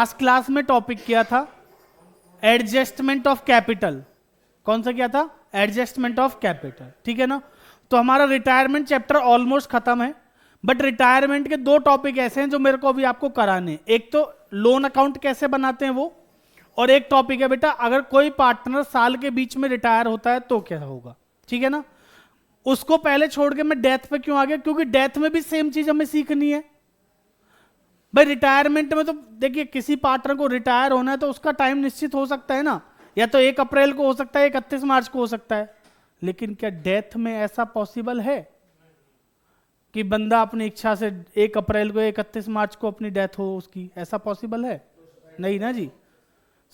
Last class में topic किया था एडजस्टमेंट ऑफ कैपिटल। कौन सा किया था? एडजस्टमेंट ऑफ कैपिटल, ठीक है ना। तो हमारा रिटायरमेंट चैप्टर ऑलमोस्ट खत्म है, बट रिटायरमेंट के दो टॉपिक ऐसे हैं जो मेरे को अभी आपको कराने हैं। एक तो लोन अकाउंट कैसे बनाते हैं वो, और एक टॉपिक है बेटा अगर कोई पार्टनर साल के बीच में रिटायर होता है तो क्या होगा, ठीक है ना। उसको पहले छोड़ के मैं डेथ पे क्यों आ गया, क्योंकि डेथ में भी सेम चीज हमें सीखनी है भाई। रिटायरमेंट में तो देखिए किसी पार्टनर को रिटायर होना है तो उसका टाइम निश्चित हो सकता है ना, या तो 1 अप्रैल को हो सकता है, 31 मार्च को हो सकता है। लेकिन क्या डेथ में ऐसा पॉसिबल है कि बंदा अपनी इच्छा से 1 अप्रैल को 31 मार्च को अपनी डेथ हो उसकी? ऐसा पॉसिबल है नहीं ना जी,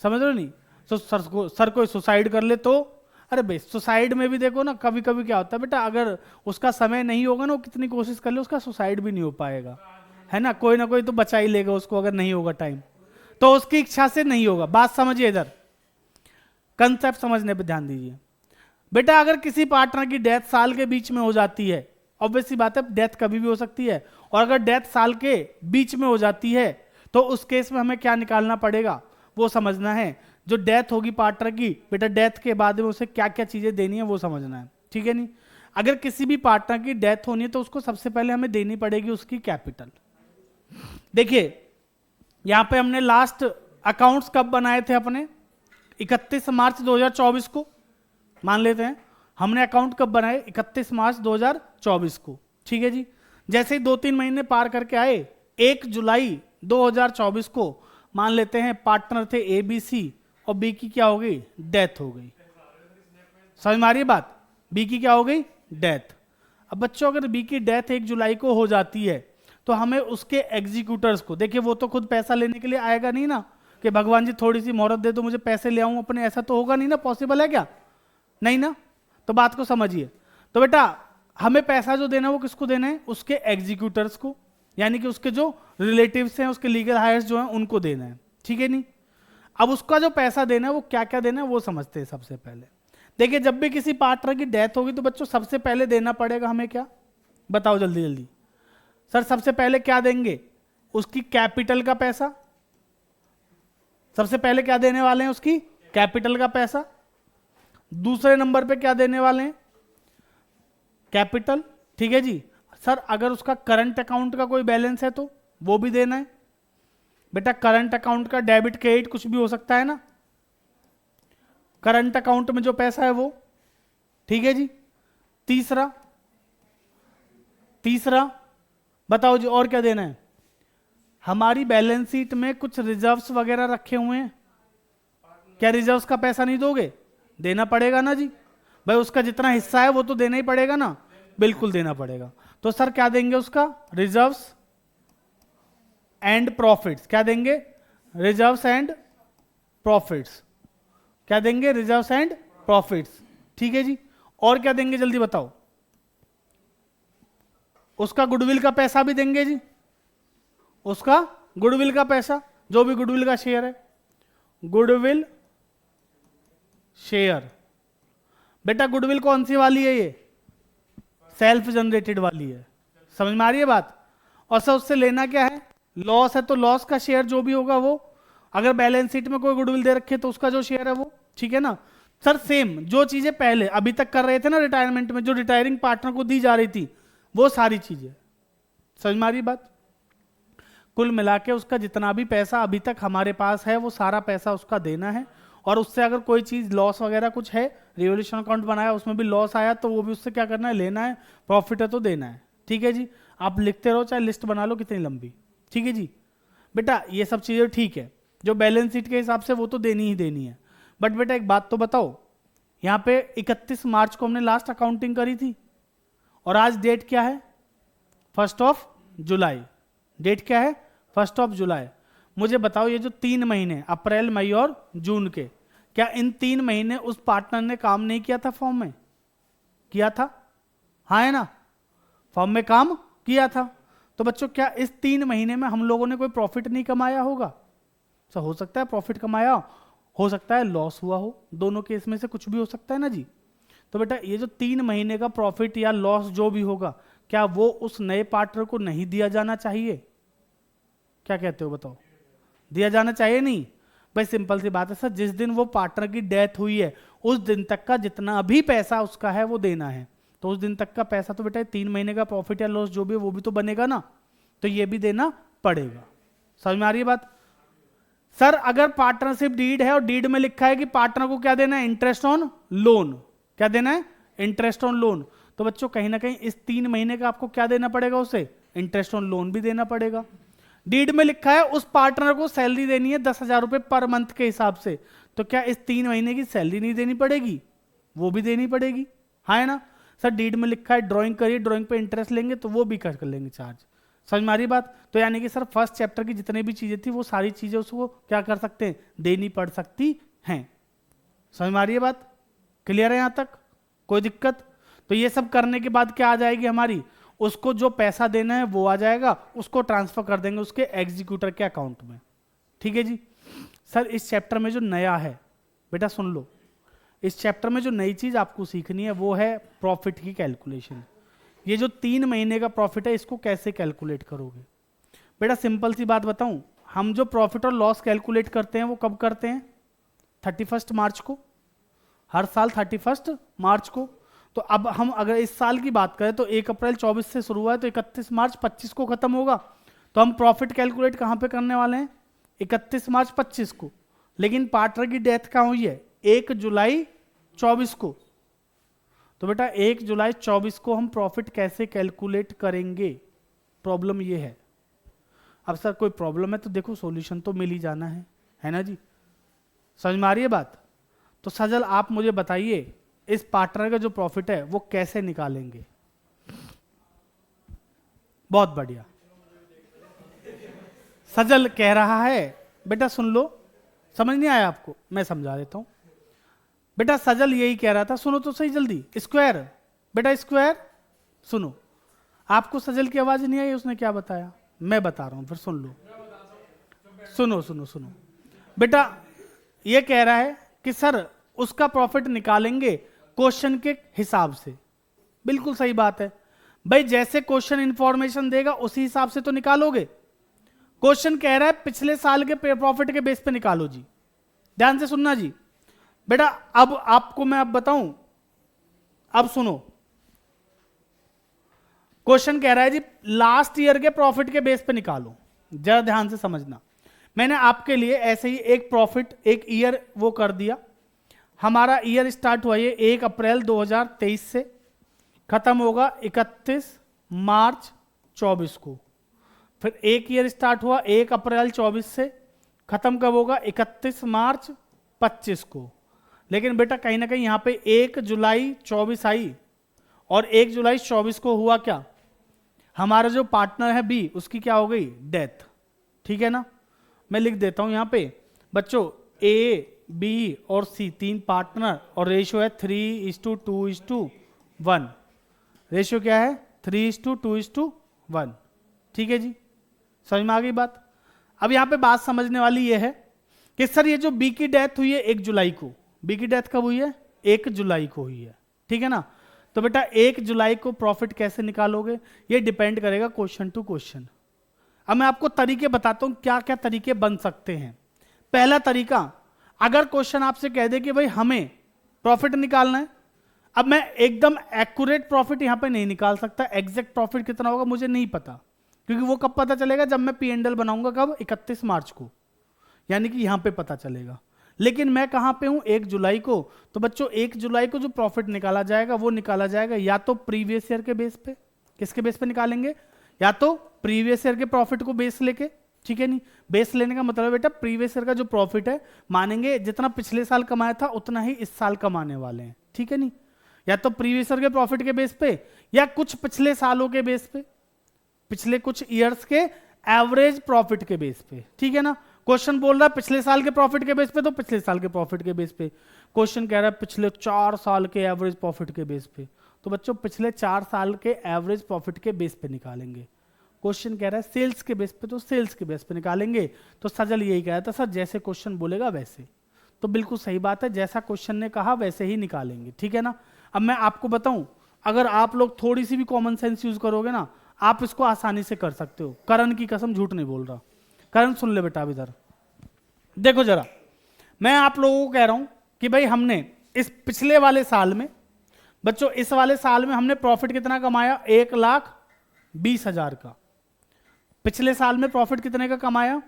समझ लो नहीं। तो सर कोई सुसाइड कर ले तो, अरे भाई सुसाइड में भी देखो ना कभी कभी क्या होता है बेटा, अगर उसका समय नहीं होगा ना, वो कितनी कोशिश कर ले उसका सुसाइड भी नहीं हो पाएगा, है ना कोई तो बचा ही लेगा उसको, अगर नहीं होगा टाइम तो उसकी इच्छा से नहीं होगा। बात समझिए, इधर कंसेप्ट समझने पे ध्यान दीजिए बेटा। अगर किसी पार्टनर की डेथ साल के बीच में हो जाती है, ऑब्वियसली बात है डेथ कभी भी हो सकती है, और अगर डेथ साल के बीच में हो जाती है तो उस केस में हमें क्या निकालना पड़ेगा वो समझना है। जो डेथ होगी पार्टनर की बेटा, डेथ के बाद में उसे क्या क्या चीजें देनी है वो समझना है, ठीक है नहीं। अगर किसी भी पार्टनर की डेथ होनी है तो उसको सबसे पहले हमें देनी पड़ेगी उसकी कैपिटल। देखिए यहां पे हमने लास्ट अकाउंट्स कब बनाए थे अपने, 31 मार्च 2024 को मान लेते हैं। हमने अकाउंट कब बनाए? 31 मार्च 2024 को, ठीक है जी। जैसे ही 2-3 महीने पार करके आए, 1 जुलाई 2024 को मान लेते हैं पार्टनर थे ABC और B की क्या हो गई? डेथ हो गई। समझ में आ रही है बात? B की क्या हो गई? डेथ। अब बच्चों अगर B की डेथ 1 जुलाई को हो जाती है तो हमें उसके एग्जीक्यूटर्स को, देखिए वो तो खुद पैसा लेने के लिए आएगा नहीं ना कि भगवान जी थोड़ी सी मोहरत दे दो मुझे पैसे ले आऊं अपने, ऐसा तो होगा नहीं ना, पॉसिबल है क्या? नहीं ना। तो बात को समझिए। तो बेटा हमें पैसा जो देना है वो किसको देना है? उसके एग्जीक्यूटर्स को, यानी कि उसके जो रिलेटिव्स हैं, उसके लीगल हायर्स जो हैं उनको देना है, ठीक है नहीं। अब उसका जो पैसा देना है वो क्या क्या देना है वो समझते हैं सबसे पहले। देखिए जब भी किसी पार्टनर की डेथ होगी तो बच्चों सबसे पहले देना पड़ेगा हमें क्या, बताओ जल्दी जल्दी। सर सबसे पहले क्या देंगे? उसकी कैपिटल का पैसा। सबसे पहले क्या देने वाले हैं? उसकी कैपिटल का पैसा। दूसरे नंबर पे क्या देने वाले हैं? कैपिटल, ठीक है जी। सर अगर उसका करंट अकाउंट का कोई बैलेंस है तो वो भी देना है। बेटा करंट अकाउंट का डेबिट क्रेडिट कुछ भी हो सकता है ना, करंट अकाउंट में जो पैसा है वो, ठीक है जी। तीसरा बताओ जी और क्या देना है? हमारी बैलेंस शीट में कुछ रिजर्व्स वगैरह रखे हुए हैं, क्या रिजर्व्स का पैसा नहीं दोगे? देना पड़ेगा ना जी भाई, उसका जितना हिस्सा है वो तो देना ही पड़ेगा ना, बिल्कुल देना पड़ेगा। तो सर क्या देंगे? उसका रिजर्व्स एंड प्रॉफिट्स। क्या देंगे? Reserves and profits. क्या देंगे? रिजर्व्स एंड प्रॉफिट्स, ठीक है जी। और क्या देंगे जल्दी बताओ? उसका गुडविल का पैसा भी देंगे जी, उसका गुडविल का पैसा, जो भी गुडविल का शेयर है, गुडविल शेयर। बेटा गुडविल कौन सी वाली है? ये सेल्फ जनरेटेड वाली है, समझ में आ रही है बात। और सर उससे लेना क्या है? लॉस है तो लॉस का शेयर जो भी होगा वो, अगर बैलेंस शीट में कोई गुडविल दे रखे तो उसका जो शेयर है वो, ठीक है ना। सर सेम जो चीजें पहले अभी तक कर रहे थे ना रिटायरमेंट में, जो रिटायरिंग पार्टनर को दी जा रही थी वो सारी चीजें, समझ में आ रही बात। कुल मिला के उसका जितना भी पैसा अभी तक हमारे पास है वो सारा पैसा उसका देना है। और उससे अगर कोई चीज लॉस वगैरह कुछ है, रिवोल्यूशन अकाउंट बनाया उसमें भी लॉस आया तो वो भी उससे क्या करना है? लेना है। प्रॉफिट है तो देना है, ठीक है जी। आप लिखते रहो चाहे लिस्ट बना लो कितनी लंबी, ठीक है जी। बेटा ये सब चीजें ठीक है, जो बैलेंस शीट के हिसाब से वो तो देनी ही देनी है। बट बेटा एक बात तो बताओ, यहाँ पे 31 मार्च को हमने लास्ट अकाउंटिंग करी थी और आज डेट क्या है? 1 जुलाई। डेट क्या है? 1 जुलाई। मुझे बताओ ये जो 3 महीने अप्रैल मई और जून के, क्या इन 3 महीने उस पार्टनर ने काम नहीं किया था फॉर्म में? किया था, हाँ है ना, फॉर्म में काम किया था। तो बच्चों क्या इस 3 महीने में हम लोगों ने कोई प्रॉफिट नहीं कमाया होगा? सर हो सकता है प्रॉफिट कमाया हो सकता है लॉस हुआ हो, दोनों केस में से कुछ भी हो सकता है ना जी। तो बेटा ये जो 3 महीने का प्रॉफिट या लॉस जो भी होगा, क्या वो उस नए पार्टनर को नहीं दिया जाना चाहिए? क्या कहते हो बताओ? दिया जाना चाहिए नहीं? भाई सिंपल सी बात है सर, जिस दिन वो पार्टनर की डेथ हुई है उस दिन तक का जितना भी पैसा उसका है वो देना है। तो उस दिन तक का पैसा तो बेटा 3 महीने का प्रॉफिट या लॉस जो भी है वो भी तो बनेगा ना, तो ये भी देना पड़ेगा। समझ में आ रही है बात? सर अगर पार्टनरशिप डीड है और डीड में लिखा है कि पार्टनर को क्या देना है, इंटरेस्ट ऑन लोन, क्या देना है, इंटरेस्ट ऑन लोन, तो बच्चों कहीं ना कहीं इस 3 महीने का आपको क्या देना पड़ेगा, उसे इंटरेस्ट ऑन लोन भी देना पड़ेगा। डीड में लिखा है उस पार्टनर को सैलरी देनी है 10,000 रुपए पर मंथ के हिसाब से, तो क्या इस 3 महीने की सैलरी नहीं देनी पड़ेगी, वो भी देनी पड़ेगी, हाँ है ना? सर डीड में लिखा है ड्राइंग करिए, ड्राइंग पे इंटरेस्ट लेंगे तो वो भी कर लेंगे चार्ज। समझ में आ रही बात? तो यानी कि सर फर्स्ट चैप्टर की जितनी भी चीजें थी वो सारी चीजें उसको क्या कर सकते हैं, देनी पड़ सकती हैं। समझ में आ रही है बात? क्लियर है यहां तक? कोई दिक्कत? तो ये सब करने के बाद क्या आ जाएगी हमारी, उसको जो पैसा देना है वो आ जाएगा, उसको ट्रांसफर कर देंगे उसके एग्जीक्यूटर के अकाउंट में। ठीक है जी। सर इस चैप्टर में जो नया है बेटा सुन लो, इस चैप्टर में जो नई चीज आपको सीखनी है वो है प्रॉफिट की कैलकुलेशन। ये जो 3 महीने का प्रॉफिट है इसको कैसे कैलकुलेट करोगे? बेटा सिंपल सी बात बताऊं, हम जो प्रॉफिट और लॉस कैलकुलेट करते हैं वो कब करते हैं, 31 मार्च को, हर साल 31 मार्च को। तो अब हम अगर इस साल की बात करें तो 1 अप्रैल 24 से शुरू हुआ है तो 31 मार्च 25 को खत्म होगा। तो हम प्रॉफिट कैलकुलेट कहां पे करने वाले हैं, 31 मार्च 25 को। लेकिन पार्टनर की डेथ कहां हुई है, 1 जुलाई 24 को। तो बेटा 1 जुलाई 24 को हम प्रॉफिट कैसे कैलकुलेट करेंगे, प्रॉब्लम ये है। अब सर कोई प्रॉब्लम है तो देखो सॉल्यूशन तो मिल ही जाना है ना जी? समझ में आ रही है बात? तो सजल आप मुझे बताइए इस पार्टनर का जो प्रॉफिट है वो कैसे निकालेंगे? बहुत बढ़िया, सजल कह रहा है बेटा सुन लो, समझ नहीं आया आपको, मैं समझा देता हूं। बेटा सजल यही कह रहा था, सुनो तो सही जल्दी, स्क्वायर, बेटा स्क्वायर सुनो। आपको सजल की आवाज नहीं आई, उसने क्या बताया मैं बता रहा हूं, फिर सुन लो। सुनो सुनो सुनो बेटा, ये कह रहा है कि सर उसका प्रॉफिट निकालेंगे क्वेश्चन के हिसाब से। बिल्कुल सही बात है भाई, जैसे क्वेश्चन इंफॉर्मेशन देगा उसी हिसाब से तो निकालोगे। क्वेश्चन कह रहा है पिछले साल के प्रॉफिट के बेस पे निकालो जी, ध्यान से सुनना जी। बेटा अब आपको मैं अब बताऊं, अब सुनो, क्वेश्चन कह रहा है जी लास्ट ईयर के प्रॉफिट के बेस पे निकालो, जरा ध्यान से समझना। मैंने आपके लिए ऐसे ही एक प्रॉफिट एक ईयर वो कर दिया। हमारा ईयर स्टार्ट हुआ ये 1 अप्रैल 2023 से, खत्म होगा 31 मार्च 24 को। फिर एक ईयर स्टार्ट हुआ 1 अप्रैल 24 से, खत्म कब होगा 31 मार्च 25 को। लेकिन बेटा कहीं ना कहीं यहां पे 1 जुलाई 24 आई और 1 जुलाई 24 को हुआ क्या, हमारा जो पार्टनर है बी उसकी क्या हो गई, डेथ। ठीक है ना? मैं लिख देता हूं यहां पे बच्चों, ए बी और सी 3 पार्टनर और रेशियो है 3:2:1। रेशियो क्या है 3:2:1। ठीक है जी, समझ में आ गई बात? अब यहां पे बात समझने वाली ये है कि सर ये जो बी की डेथ हुई है 1 जुलाई को, बी की डेथ कब हुई है, 1 जुलाई को हुई है। ठीक है ना? तो बेटा 1 जुलाई को प्रॉफिट कैसे निकालोगे, ये डिपेंड करेगा क्वेश्चन टू क्वेश्चन। अब मैं आपको तरीके बताता हूं क्या क्या तरीके बन सकते हैं। पहला तरीका, अगर क्वेश्चन आपसे कह दे कि भाई हमें प्रॉफिट निकालना है, अब मैं एकदम एक्यूरेट प्रॉफिट यहां पे नहीं निकाल सकता, एग्जैक्ट प्रॉफिट कितना होगा मुझे नहीं पता, क्योंकि वो कब पता चलेगा, जब मैं P&L बनाऊंगा, कब, 31 मार्च को, यानी कि यहां पे पता चलेगा। लेकिन मैं कहां पे हूं, 1 जुलाई को। तो बच्चों 1 जुलाई को जो प्रॉफिट निकाला जाएगा वो निकाला जाएगा या तो प्रीवियस ईयर के बेस पे, किसके बेस पे निकालेंगे, या तो प्रीवियस ईयर के प्रॉफिट को बेस लेके। ठीक है नहीं, बेस लेने का मतलब है बेटा प्रीवियस ईयर का जो प्रॉफिट है मानेंगे जितना पिछले साल कमाया था उतना ही इस साल कमाने वाले हैं। ठीक है नहीं, या तो प्रीवियस ईयर के प्रॉफिट के बेस पे या कुछ पिछले सालों के बेस पे, पिछले कुछ ईयर्स के एवरेज प्रॉफिट के बेस पे। ठीक है ना? क्वेश्चन बोल रहा है पिछले साल के प्रॉफिट के बेस पे तो पिछले साल के प्रॉफिट के बेस पे, क्वेश्चन कह रहा है पिछले 4 साल के एवरेज प्रॉफिट के बेस पे, तो बच्चों पिछले 4 साल के एवरेज प्रॉफिट के बेस पे निकालेंगे। क्वेश्चन कह रहा है सेल्स के बेस पे तो सेल्स के बेस पे निकालेंगे। तो सजल यही कह रहा था सर जैसे क्वेश्चन बोलेगा वैसे, तो बिल्कुल सही बात है, जैसा क्वेश्चन ने कहा वैसे ही निकालेंगे। ठीक है ना? अब मैं आपको बताऊं, अगर आप लोग थोड़ी सी भी कॉमन सेंस यूज करोगे ना, आप इसको आसानी से कर सकते हो। करण की कसम झूठ नहीं बोल रहा। करण सुन ले बेटा, अब इधर देखो जरा, मैं आप लोगों को कह रहा हूं कि भाई हमने इस पिछले वाले साल में, बच्चों इस वाले साल में हमने प्रॉफिट कितना कमाया, 1,20,000 का। पिछले साल में प्रॉफिट कितने का कमाया,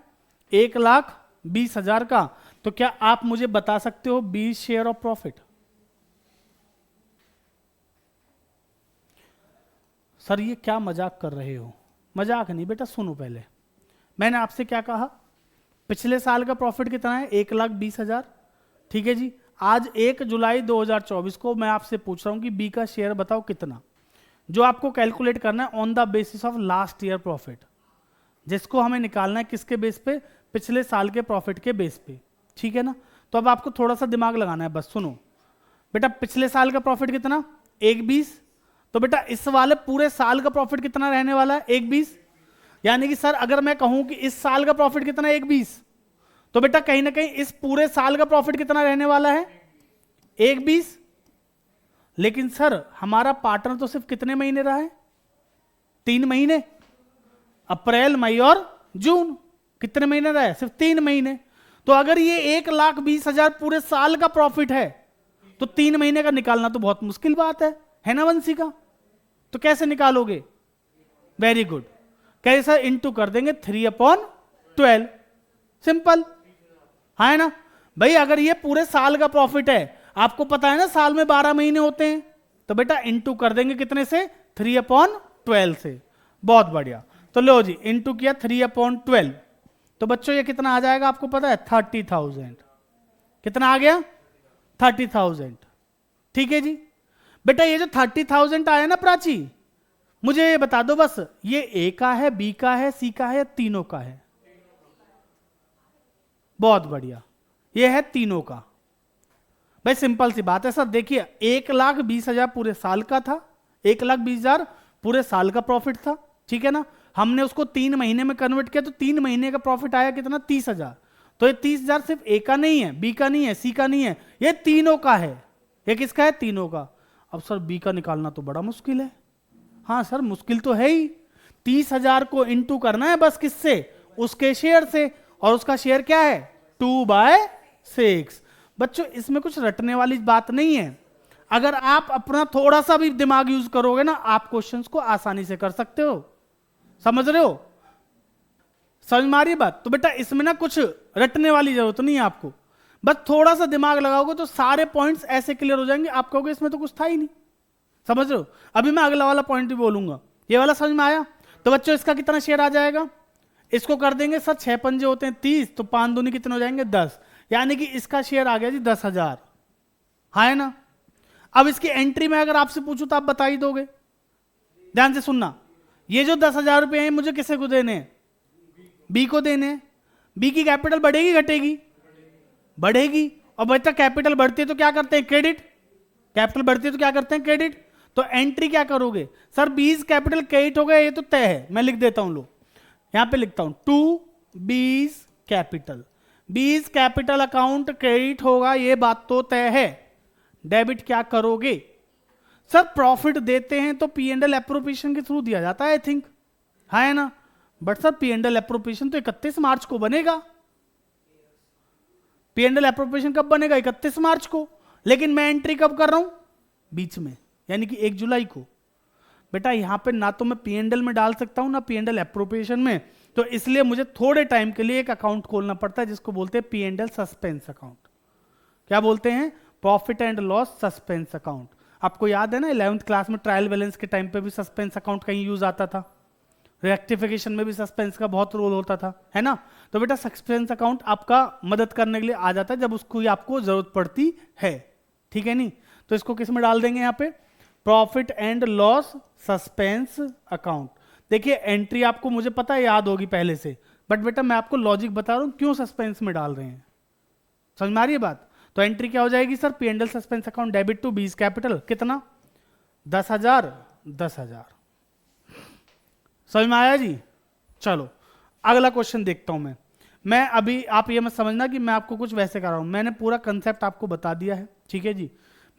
1,20,000 का। तो क्या आप मुझे बता सकते हो 20 शेयर ऑफ प्रॉफिट? सर ये क्या मजाक कर रहे हो? मजाक नहीं बेटा, सुनो पहले। मैंने आपसे क्या कहा, पिछले साल का प्रॉफिट कितना है, 1,20,000, ठीक है जी। आज 1 जुलाई 2024 को मैं आपसे पूछ रहा हूं कि बी का शेयर बताओ कितना, जो आपको कैलकुलेट करना है on the basis of last year profit, जिसको हमें निकालना है किसके बेस पे, पिछले साल के प्रॉफिट के बेस पे, ठीक है ना। तो अब आपको थोड़ा सा दिमाग लगाना है, बस सुनो बेटा। पिछले साल का प्रॉफिट कितना, 1,20, तो बेटा इस वाले पूरे साल का प्रॉफिट कितना रहने वाला है, 1,20। यानी कि सर अगर मैं कहूं कि इस साल का प्रॉफिट कितना है, 1,20, तो बेटा कहीं ना कहीं इस पूरे साल का प्रॉफिट कितना रहने वाला है, 1,20। लेकिन सर हमारा पार्टनर तो सिर्फ कितने महीने रहा है, 3 महीने, अप्रैल मई और जून। कितने महीने रहा है, सिर्फ 3 महीने। तो अगर ये 1,20,000 पूरे साल का प्रॉफिट है, तो 3 महीने का निकालना तो बहुत मुश्किल बात है ना वंशी का। तो कैसे निकालोगे, वेरी गुड, कैसे, इंटू कर देंगे 3/12, सिंपल, है ना भाई। अगर ये पूरे साल का प्रॉफिट है, आपको पता है ना साल में 12 महीने होते हैं, तो बेटा इंटू कर देंगे कितने से, 3/12 से। बहुत बढ़िया, तो लो जी इंटू किया 3/12, तो बच्चों ये कितना आ जाएगा आपको पता है, 30,000। कितना आ गया, 30,000, ठीक है जी। बेटा ये जो 30,000 आया ना प्राची, मुझे ये बता दो बस, ये ए का है, बी का है, सी का है, या तीनों का है? बहुत बढ़िया, ये है तीनों का। भाई सिंपल सी बात है सर, देखिए 1,20,000 पूरे साल का था, 1,20,000 पूरे साल का प्रॉफिट था, ठीक है ना। हमने उसको 3 महीने में कन्वर्ट किया, तो 3 महीने का प्रॉफिट आया कितना, 30,000। तो ये 30,000 सिर्फ ए का नहीं है, बी का नहीं है, सी का नहीं है, ये तीनों का है। ये किसका है, तीनों का। अब सर बी का निकालना तो बड़ा मुश्किल है। हाँ सर मुश्किल तो है ही, 30,000 को इंटू करना है बस किससे, उसके शेयर से, और उसका शेयर क्या है, 2/6। बच्चों इसमें कुछ रटने वाली बात नहीं है। अगर आप अपना थोड़ा सा भी दिमाग यूज करोगे ना, आप क्वेश्चंस को आसानी से कर सकते हो। समझ रहे हो, समझ में आ रही बात? तो बेटा इसमें ना कुछ रटने वाली जरूरत नहीं है आपको, बस थोड़ा सा दिमाग लगाओगे तो सारे पॉइंट्स ऐसे क्लियर हो जाएंगे, आप कहोगे इसमें तो कुछ था ही नहीं। समझ रहे हो? अभी मैं अगला वाला पॉइंट भी बोलूंगा, ये वाला समझ में आया? तो बच्चों इसका कितना शेयर आ जाएगा, इसको कर देंगे सर 6 पंजे होते हैं 30, तो 5 दूनी कितने हो जाएंगे 10, यानी कि इसका शेयर आ गया जी 10,000, है ना। अब इसकी एंट्री में अगर आपसे पूछूं तो आप बता ही दोगे। ध्यान से सुनना, ये जो 10,000 रुपए हैं मुझे किसे को देने हैं, बी को देने हैं। बी की कैपिटल बढ़ेगी घटेगी, बढ़ेगी। और बच्चा कैपिटल बढ़ती है तो क्या करते हैं, क्रेडिट। कैपिटल बढ़ती है तो क्या करते हैं, क्रेडिट। तो एंट्री क्या करोगे, सर 20 कैपिटल क्रेडिट हो गया, ये तो तय है, मैं लिख देता हूं, लो यहां पे लिखता हूं 2 कैपिटल, 20 कैपिटल अकाउंट क्रेडिट होगा, ये बात तो तय है। डेबिट क्या करोगे, सर प्रॉफिट देते हैं तो P&L एप्रोप्रिएशन के थ्रू दिया जाता है आई थिंक, है ना। बट सर P&L एप्रोप्रिएशन तो 31 मार्च को बनेगा। P&L एप्रोप्रिएशन कब बनेगा, 31 मार्च को, लेकिन मैं एंट्री कब कर रहा हूं, बीच में, यानी कि 1 जुलाई को। बेटा यहां पे ना तो मैं P&L में डाल सकता हूं ना P&L एप्रोप्रिएशन में, तो इसलिए मुझे थोड़े टाइम के लिए एक अकाउंट खोलना पड़ता है जिसको बोलते हैं P&L सस्पेंस अकाउंट। क्या बोलते हैं, profit and loss suspense account. आपको याद है ना 11th क्लास में ट्रायल बैलेंस के टाइम पे भी सस्पेंस अकाउंट कहीं यूज आता था, रेक्टिफिकेशन में भी सस्पेंस का बहुत रोल होता था, है ना। तो बेटा सस्पेंस अकाउंट आपका मदद करने के लिए आ जाता है जब उसको आपको जरूरत पड़ती है, ठीक है नहीं। तो इसको किस में डाल देंगे, यहाँ पे profit and loss suspense account. देखिए एंट्री आपको मुझे पता है याद होगी पहले से, बट बेटा मैं आपको लॉजिक बता रहा हूं क्यों सस्पेंस में डाल रहे हैं, समझ में आ रही है बात। तो एंट्री क्या हो जाएगी sir, P&L suspense account debit to 20 capital, कितना 10,000, 10,000। समझ में आया जी। चलो अगला क्वेश्चन देखता हूं मैं अभी, आप ये मत समझना कि मैं आपको कुछ वैसे कर रहा हूं, मैंने पूरा कंसेप्ट आपको बता दिया है, ठीक है जी।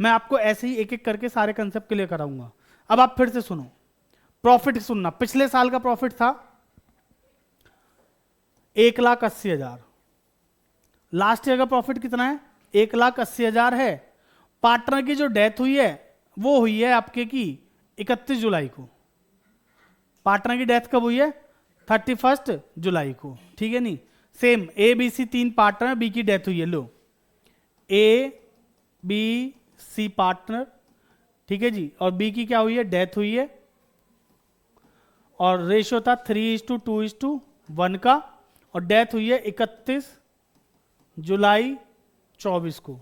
मैं आपको ऐसे ही एक एक करके सारे कंसेप्ट क्लियर कराऊंगा। अब आप फिर से सुनो, प्रॉफिट सुनना, पिछले साल का प्रॉफिट था 1,80,000, लास्ट ईयर का प्रॉफिट कितना है? 1,80,000 है। पार्टनर की जो डेथ हुई है वो हुई है आपके की 31 जुलाई को। पार्टनर की डेथ कब हुई है? 31 जुलाई को, ठीक है नहीं। Same A B C 3 partner, B की डेथ हुई है, लो ए बी सी पार्टनर, ठीक है जी, और बी की क्या हुई है? डेथ हुई है, और रेशियो था 3:2:1 का, और डेथ हुई है 31 जुलाई 24 को।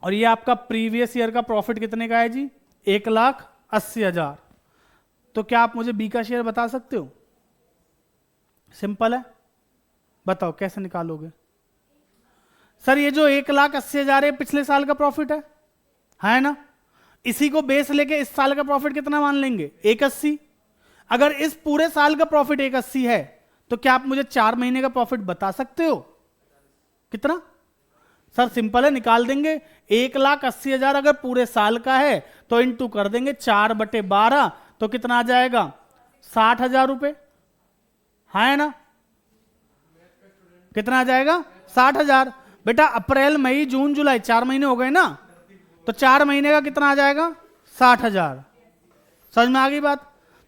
और ये आपका प्रीवियस ईयर का प्रॉफिट कितने का है जी? 1,80,000। तो क्या आप मुझे बी का शेयर बता सकते हो? सिंपल है, बताओ कैसे निकालोगे? सर ये जो 1,80,000 है पिछले साल का प्रॉफिट है ना? इसी को बेस लेके इस साल का प्रॉफिट कितना मान लेंगे? 180। अगर इस पूरे साल का प्रॉफिट 180 है तो क्या आप मुझे 4 महीने का प्रॉफिट बता सकते हो? कितना? सर सिंपल है, निकाल देंगे। 1,80,000 अगर पूरे साल का है तो इंटू कर देंगे 4/12, तो कितना आ जाएगा? 60,000 रुपए, है ना? कितना आ जाएगा? 60,000। बेटा अप्रैल मई जून जुलाई 4 महीने हो गए ना, तो 4 महीने का कितना आ जाएगा? 60,000। समझ में आ गई बात?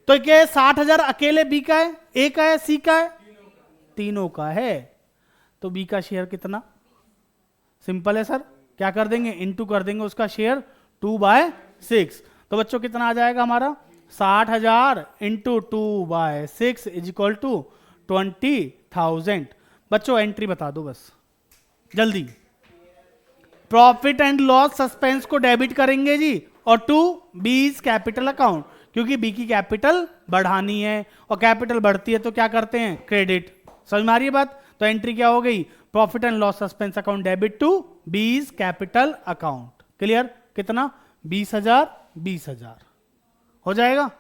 तो क्या 60,000 अकेले बी का है, ए का है, सी का है? तीनों का है। तो बी का शेयर कितना? सिंपल है सर, क्या कर देंगे? इनटू कर देंगे उसका शेयर 2/6। तो बच्चों कितना आ जाएगा हमारा? 60,000 इंटू 2/6 इज इक्वल टू 20,000। बच्चों एंट्री बता दो बस जल्दी। प्रॉफिट एंड लॉस सस्पेंस को डेबिट करेंगे जी, और टू बीज कैपिटल अकाउंट, क्योंकि बी की कैपिटल बढ़ानी है, और कैपिटल बढ़ती है तो क्या करते हैं? क्रेडिट। समझ में आ रही है बात? तो एंट्री क्या हो गई? Profit and loss suspense account debit to B's capital account. Clear? कितना? 20,000 20,000 हो जाएगा,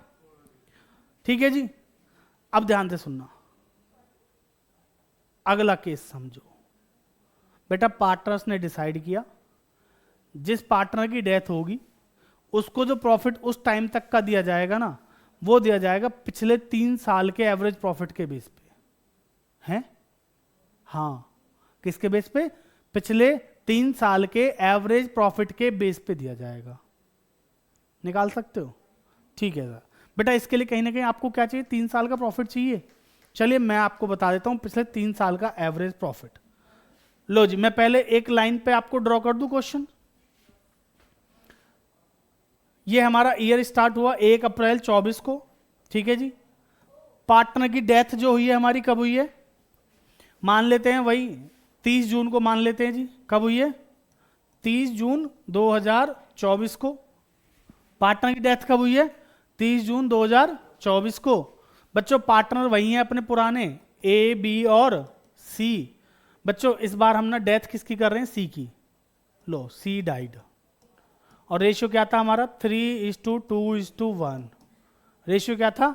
ठीक है जी। अब ध्यान से सुनना, अगला केस समझो। बेटा पार्टनर्स ने डिसाइड किया जिस पार्टनर की डेथ होगी उसको जो प्रॉफिट उस टाइम तक का दिया जाएगा ना, वो दिया जाएगा पिछले 3 साल के एवरेज प्रॉफिट के बेस पे। हैं? हाँ, किसके बेस पे? पिछले 3 साल के एवरेज प्रॉफिट के बेस पे दिया जाएगा। निकाल सकते हो? ठीक है सर। बेटा इसके लिए कहीं ना कहीं आपको क्या चाहिए? 3 साल का प्रॉफिट चाहिए। चलिए मैं आपको बता देता हूं पिछले 3 साल का एवरेज प्रॉफिट। लो जी, मैं पहले एक लाइन पे आपको ड्रॉ कर दूं क्वेश्चन। ये हमारा ईयर स्टार्ट हुआ 1 अप्रैल 24 को, ठीक है जी। पार्टनर की डेथ जो हुई है हमारी कब हुई है? मान लेते हैं वही 30 जून को मान लेते हैं जी। कब हुई है? 30 जून 2024 को। पार्टनर की डेथ कब हुई है? 30 जून 2024 को। बच्चों पार्टनर वही हैं अपने पुराने, ए बी और सी। बच्चों इस बार हम ना डेथ किसकी कर रहे हैं? सी की। लो सी डाइड, और रेशियो क्या था हमारा? 3:2:1। रेशियो क्या था?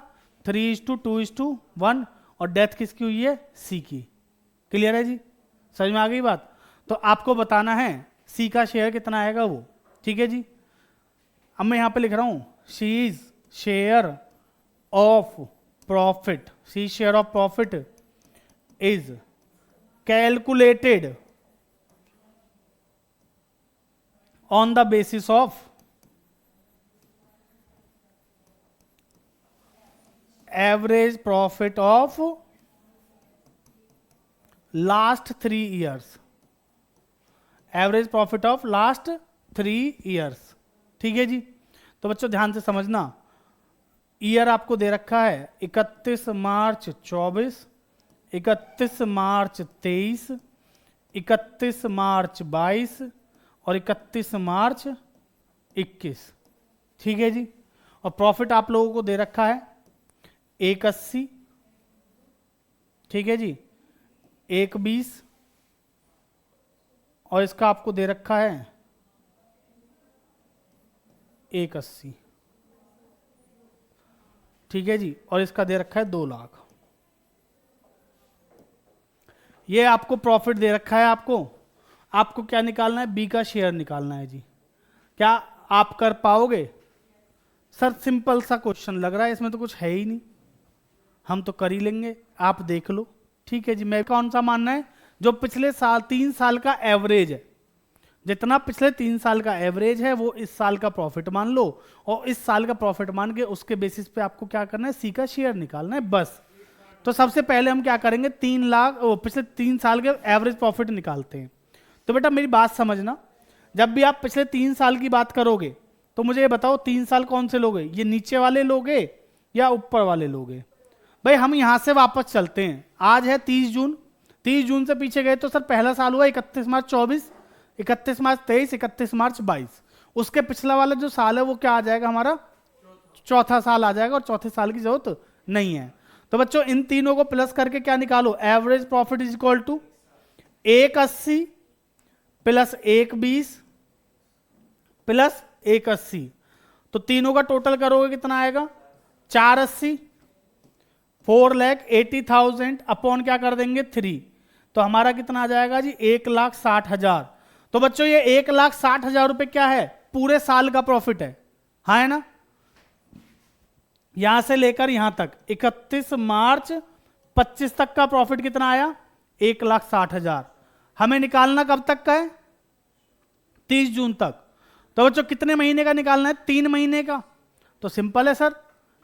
3:2:1, और डेथ किसकी हुई है? सी की। क्लियर है जी? समझ में आ गई बात? तो आपको बताना है सी का शेयर कितना आएगा वो, ठीक है जी। अब मैं यहां पे लिख रहा हूं C share of profit, C share of profit is calculated on the basis of average profit of last 3 years, average profit of last 3 years, ठीक है जी। तो बच्चों ध्यान से समझना, ईयर आपको दे रखा है 31 मार्च 24, 31 मार्च 23, 31 मार्च 22 और 31 मार्च 21, ठीक है जी। और प्रॉफिट आप लोगों को दे रखा है 180, ठीक है जी, 120, और इसका आपको दे रखा है 180, ठीक है जी, और इसका दे रखा है 2 लाख। ये आपको प्रॉफिट दे रखा है। आपको क्या निकालना है? बी का शेयर निकालना है जी। क्या आप कर पाओगे? सर सिंपल सा क्वेश्चन लग रहा है, इसमें तो कुछ है ही नहीं, हम तो कर ही लेंगे, आप देख लो। ठीक है जी। मैं कौन सा मानना है? जो पिछले साल 3 साल का एवरेज है, जितना पिछले 3 साल का एवरेज है वो इस साल का प्रॉफिट मान लो, और इस साल का प्रॉफिट मान के उसके बेसिस पे आपको क्या करना है, सी का शेयर निकालना है बस। तो सबसे पहले हम क्या करेंगे, 3 लाख पिछले 3 साल के एवरेज प्रॉफिट निकालते हैं। तो बेटा मेरी बात समझना, जब भी आप पिछले 3 साल की बात करोगे तो मुझे ये बताओ 3 साल कौन से लोगे, ये नीचे वाले लोगे या ऊपर वाले लोगे? भाई हम यहां से वापस चलते हैं। आज है 30 जून, 30 जून से पीछे गए तो सर पहला साल हुआ 31 मार्च 24, 31 मार्च 23, 31 मार्च 22। उसके पिछला वाला जो साल है वो क्या आ जाएगा, हमारा चौथा साल आ जाएगा, और चौथे साल की जरूरत नहीं है। तो बच्चों इन तीनों को प्लस करके क्या निकालो, average profit is equal to 180 plus 120 plus 180। तो तीनों का टोटल करोगे कितना आएगा, 480, 4,80,000 अपॉन क्या कर देंगे 3। तो हमारा कितना आ जाएगा जी, 1,60,000। तो बच्चों ये 1,60,000 रुपए क्या है, पूरे साल का प्रॉफिट है, हाँ है ना। यहां से लेकर यहां तक 31 मार्च 25 तक का प्रॉफिट कितना आया, 1,60,000। हमें निकालना कब तक का है, 30 जून तक। तो बच्चों कितने महीने का निकालना है, 3 महीने का। तो सिंपल है सर,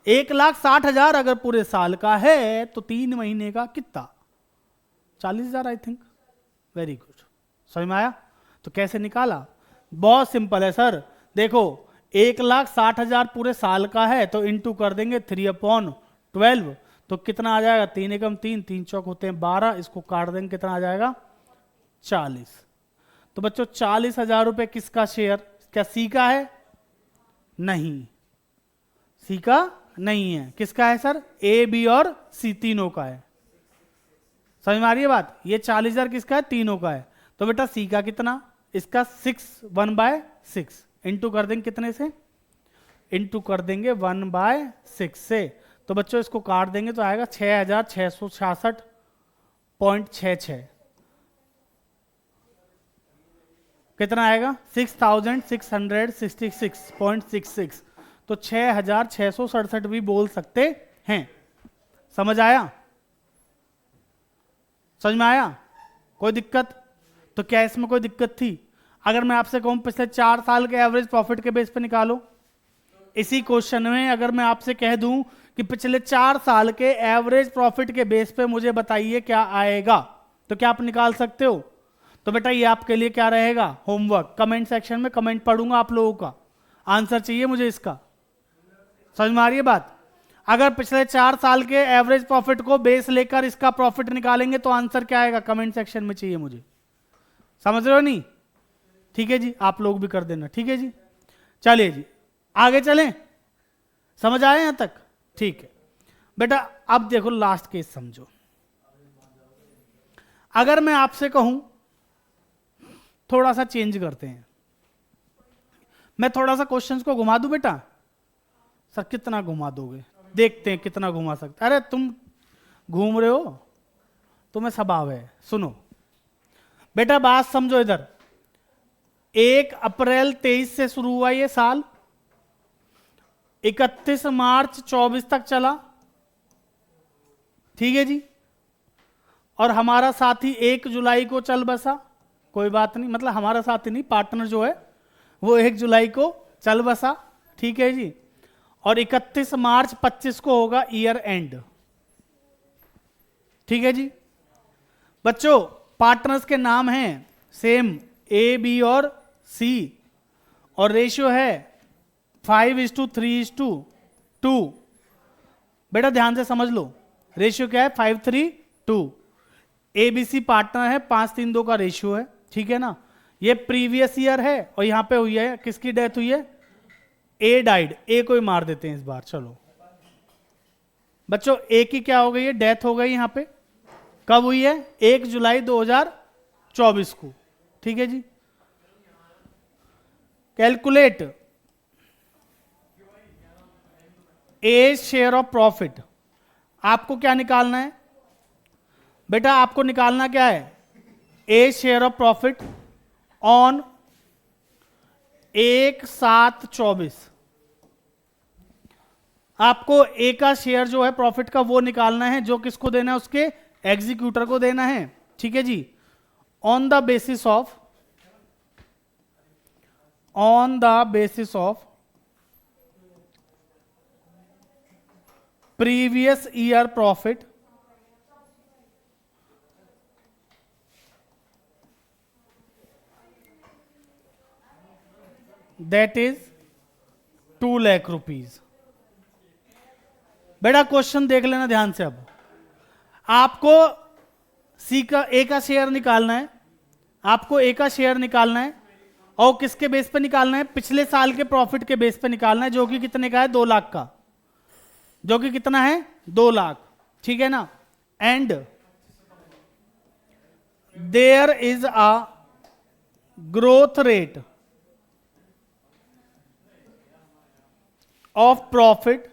1,60,000 अगर पूरे साल का है तो 3 महीने का कितना, 40,000 आई थिंक। वेरी गुड, समझ में आया। तो कैसे निकाला, बहुत सिंपल है सर। देखो 1,60,000 पूरे साल का है तो इंटू कर देंगे 3/12। तो कितना आ जाएगा, 3 एकम 3, 3 चौक होते हैं 12, इसको काट देंगे कितना आ जाएगा 40। तो बच्चों 40,000 रुपए किसका शेयर, क्या सी का है, नहीं सी का नहीं है, किसका है सर, ए बी और सी तीनों का है। समझ में आ रही है बात, ये 40,000 किसका है, तीनों का है। तो बेटा सी का कितना, इसका 6 1/6 इंटू कर देंगे कितने से, इंटू कर देंगे 1/6 से। तो बच्चों इसको काट देंगे तो आएगा 6,666.66। कितना आएगा, 6,666.66। तो 6,667 भी बोल सकते हैं। समझ आया, समझ में आया, कोई दिक्कत? तो क्या इसमें कोई दिक्कत थी? अगर मैं आपसे कहूं पिछले 4 साल के एवरेज प्रॉफिट के बेस पे निकालो, इसी क्वेश्चन में अगर मैं आपसे कह दूं कि पिछले 4 साल के एवरेज प्रॉफिट के बेस पे मुझे बताइए क्या आएगा, तो क्या आप निकाल सकते हो? तो बेटा ये आपके लिए क्या रहेगा, होमवर्क। कमेंट सेक्शन में कमेंट पढ़ूंगा आप लोगों का, आंसर चाहिए मुझे इसका। समझ में आ रही है बात? अगर पिछले 4 साल के एवरेज प्रॉफिट को बेस लेकर इसका प्रॉफिट निकालेंगे तो आंसर क्या आएगा, कमेंट सेक्शन में चाहिए मुझे। समझ रहे हो नहीं? ठीक है जी, आप लोग भी कर देना, ठीक है जी। चलिए जी आगे चलें, समझ आए यहां तक? ठीक है बेटा, अब देखो लास्ट केस समझो। अगर मैं आपसे कहूं, थोड़ा सा चेंज करते हैं, मैं थोड़ा सा क्वेश्चंस को घुमा दूं बेटा। सर कितना घुमा दोगे, देखते हैं कितना घुमा सकते। अरे तुम घूम रहे हो, तुम्हें स्वभाव है। सुनो बेटा, बात समझो इधर। 1 अप्रैल 23 से शुरू हुआ ये साल, 31 मार्च 24 तक चला, ठीक है जी। और हमारा साथी 1 जुलाई को चल बसा, कोई बात नहीं, मतलब हमारा साथी नहीं, पार्टनर जो है वो 1 जुलाई को चल बसा, ठीक है जी। और 31 मार्च 25 को होगा ईयर एंड, ठीक है जी। बच्चों पार्टनर्स के नाम हैं सेम, ए बी और सी, और रेशियो है 5:3:2। बेटा ध्यान से समझ लो, रेशियो क्या है, 5:3:2। एबीसी पार्टनर है, 5:3:2 का रेशियो है, ठीक है ना। ये प्रीवियस ईयर है और यहां पे हुई है, किसकी डेथ हुई है, ए डाइड, ए को ही मार देते हैं इस बार। चलो बच्चों ए की क्या हो गई है, डेथ हो गई। यहां पे कब हुई है, 1 जुलाई 2024 को, ठीक है जी। Calculate A share of profit. आपको क्या निकालना है बेटा, आपको निकालना क्या है, A share of profit on 1/7/24। आपको ए का शेयर जो है प्रॉफिट का वो निकालना है जो किसको देना है, उसके एग्जीक्यूटर को देना है, ठीक है जी। On the basis of previous year profit that is 2 lakh rupees. बेटा क्वेश्चन देख लेना ध्यान से। अब आपको ए का शेयर निकालना है, आपको ए का शेयर निकालना है, और किसके बेस पे निकालना है? पिछले साल के प्रॉफिट के बेस पे निकालना है, जो कि कितने का है? 2 लाख का, जो कि कितना है? 2 लाख, ठीक है ना। And there is a growth rate of profit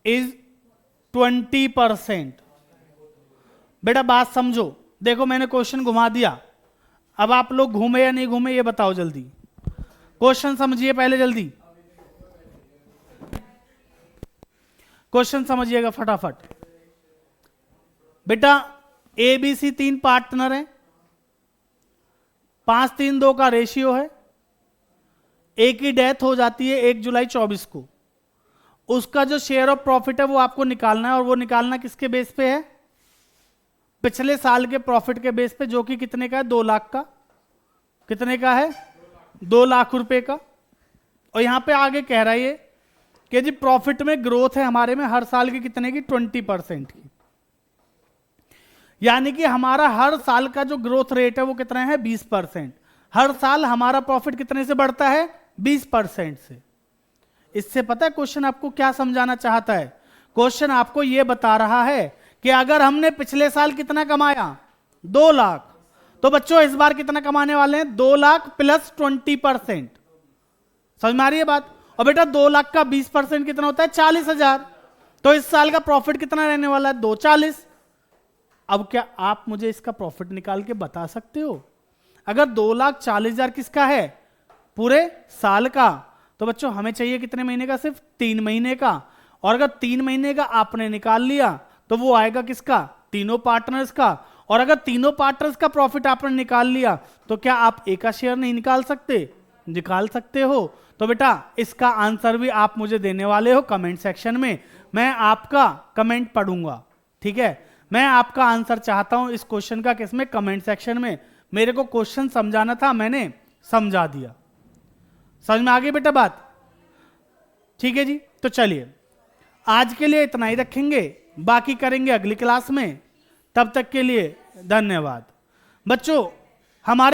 is 20%। बेटा बात समझो, देखो मैंने क्वेश्चन घुमा दिया, अब आप लोग घूमे या नहीं घूमे ये बताओ जल्दी। क्वेश्चन समझिए पहले जल्दी, क्वेश्चन समझिएगा फटाफट। बेटा ए बी सी 3 पार्टनर हैं, 5-3-2 का रेशियो है। एक की डेथ हो जाती है 1 जुलाई 24 को, उसका जो शेयर ऑफ प्रॉफिट है वो आपको निकालना है, और वो निकालना किसके बेस पे है? पिछले साल के प्रॉफिट के बेस पे, जो कि कितने का है? 2 लाख का। कितने का है? 2 लाख रुपए का। और यहां पे आगे कह रहा है कि जी प्रॉफिट में ग्रोथ है हमारे में हर साल की कितने की? 20% की। यानी कि हमारा हर साल का जो ग्रोथ रेट है वो कितना है? 20%। हर साल हमारा प्रॉफिट कितने से बढ़ता है? 20% से। इससे पता है क्वेश्चन आपको क्या समझाना चाहता है? क्वेश्चन आपको यह बता रहा है कि अगर हमने पिछले साल कितना कमाया? 2 लाख, तो बच्चों इस बार कितना कमाने वाले हैं? 2 लाख प्लस 20%। समझ में आ रही है बात? और बेटा 2 लाख का 20% कितना होता है? 40,000। तो इस साल का प्रॉफिट कितना रहने वाला है? 240। अब क्या आप मुझे इसका प्रॉफिट निकाल के बता सकते हो? अगर 2,40,000 किसका है? पूरे साल का, तो बच्चों हमें चाहिए कितने महीने का? सिर्फ 3 महीने का। और अगर 3 महीने का आपने निकाल लिया तो वो आएगा किसका? तीनों पार्टनर्स का। और अगर तीनों पार्टनर्स का प्रॉफिट आपने निकाल लिया तो क्या आप एक का शेयर नहीं निकाल सकते? निकाल सकते हो। तो बेटा इसका आंसर भी आप मुझे देने वाले हो कमेंट सेक्शन में, मैं आपका कमेंट पढ़ूंगा, ठीक है। मैं आपका आंसर चाहता हूं इस क्वेश्चन का किसमें? कमेंट सेक्शन में। मेरे को क्वेश्चन समझाना था, मैंने समझा दिया। समझ में आ गई बेटा बात? ठीक है जी, तो चलिए आज के लिए इतना ही रखेंगे, बाकी करेंगे अगली क्लास में। तब तक के लिए धन्यवाद। बच्चों हमारे